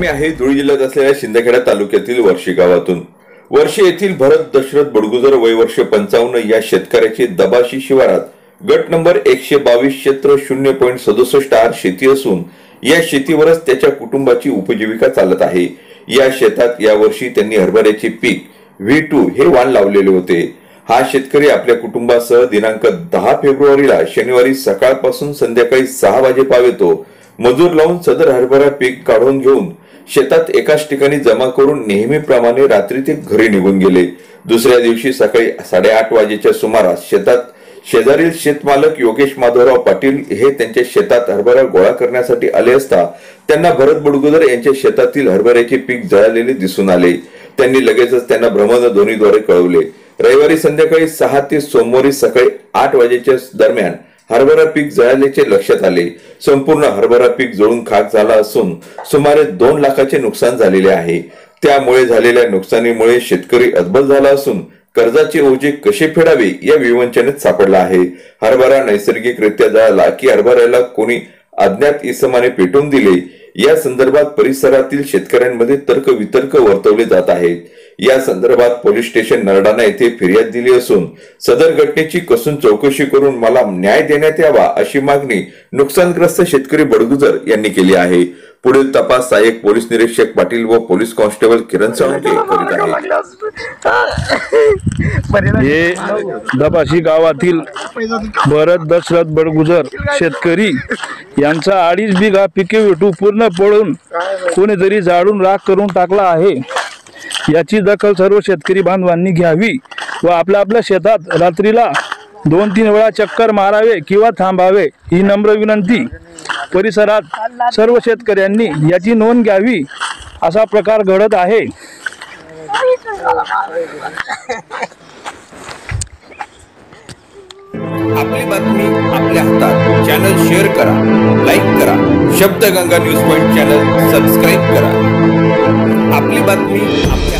आहे धुळे जिल्ह्यात असलेल्या शिंदखेडा तालुक्यातील वर्शी गावातून। वर्शी येथील भरत दशरथ बडगुजर वय वर्ष 55 या शेतकऱ्याची दबाशी शिवारात गट नंबर 122 क्षेत्र 0.67 शेती असून या शेतीवरच त्याच्या कुटुंबाची उपजीविका चालत आहे। या शेतात या वर्षी त्यांनी हरभऱ्याचे पीक V2 हे वाण लावलेले होते। हा शेतकरी आपल्या कुटुंबासह दिनांक 10 फेब्रुवारीला शनिवारी सकाळपासून संध्याकाळी 6 वाजेपर्यंत मजूर लावून सदर हरभरा पीक काढून घेऊन शेतात एकाच ठिकाणी जमा करून नेहमीप्रमाणे रात्री ते घरी निघून गेले। दुसऱ्या दिवशी सकाळी 8:30 वाजेच्या सुमारास शेतात शेजारील शेतमालक योगेश माधवराव पाटील हे त्यांच्या शेतात हरभरा गोळा करण्यासाठी आले असता त्यांना भरत बडगुजर यांच्या शेतातील हरभऱ्याचे पीक जळालेले दिसून आले। त्यांनी लगेचच त्यांना भ्रमणध्वनीद्वारे कळवले। रविवारी संध्याकाळी 6 ते सोमवारी सकाळी 8 वाजेच्या दरम्यान हरभरा पीक जळाल्याचे लक्षात आले। संपूर्ण हरभरा पीक जळून खाक झाला असून सुमारे 2 लाखाचे नुकसान झालेले आहे। त्यामुळे झालेल्या नुकसानीमुळे शेतकरी अद्भुत झाला असून कर्जाचे ओझे कसे फेडावे या विवंचनेत सापडला आहे। हरभरा नैसर्गिकरित्या जळाला की हरभऱ्याला कोणी अज्ञात इसमाने पेटवून दिले या संदर्भात परिसरातील शेतकऱ्यांमध्ये तर्क वितर्क वर्तवले जात आहेत। या संदर्भात पोलीस स्टेशन नरडाणा येथे फिर्याद दिली असून सदर घटनेची कसून चौकशी करून मला न्याय देण्यात यावा अशी मागणी नुकसानग्रस्त शेतकरी बडगुजर यांनी केली आहे। पुढील तपास सहाय्यक पोलीस निरीक्षक पाटील व पोलीस कॉन्स्टेबल किरण साळुंके करीत आहेत। हे दबाशी गावातील भरत दशरथ बडगुजर शेतकरी यांचा 2.5 बिघा पिके V2 पूर्ण पळून कोणीतरी जाळून राख करून टाकला आहे। याची दखल सर्व शेतकरी बांधवांनी घ्यावी व आपल्या आपल्या शेतात रात्रीला 2-3 वेळा चक्कर मारावे किंवा थांबावे ही नम्र विनंती। परिसरात सर्व शेतकऱ्यांनी याची नोंद घ्यावी असा प्रकार घडत आहे। आपली बातमी आपल्या हातात। चॅनल शेअर करा, लाईक करा। Shabdganga news point channel subscribe करा। आपली बातमी आपल्या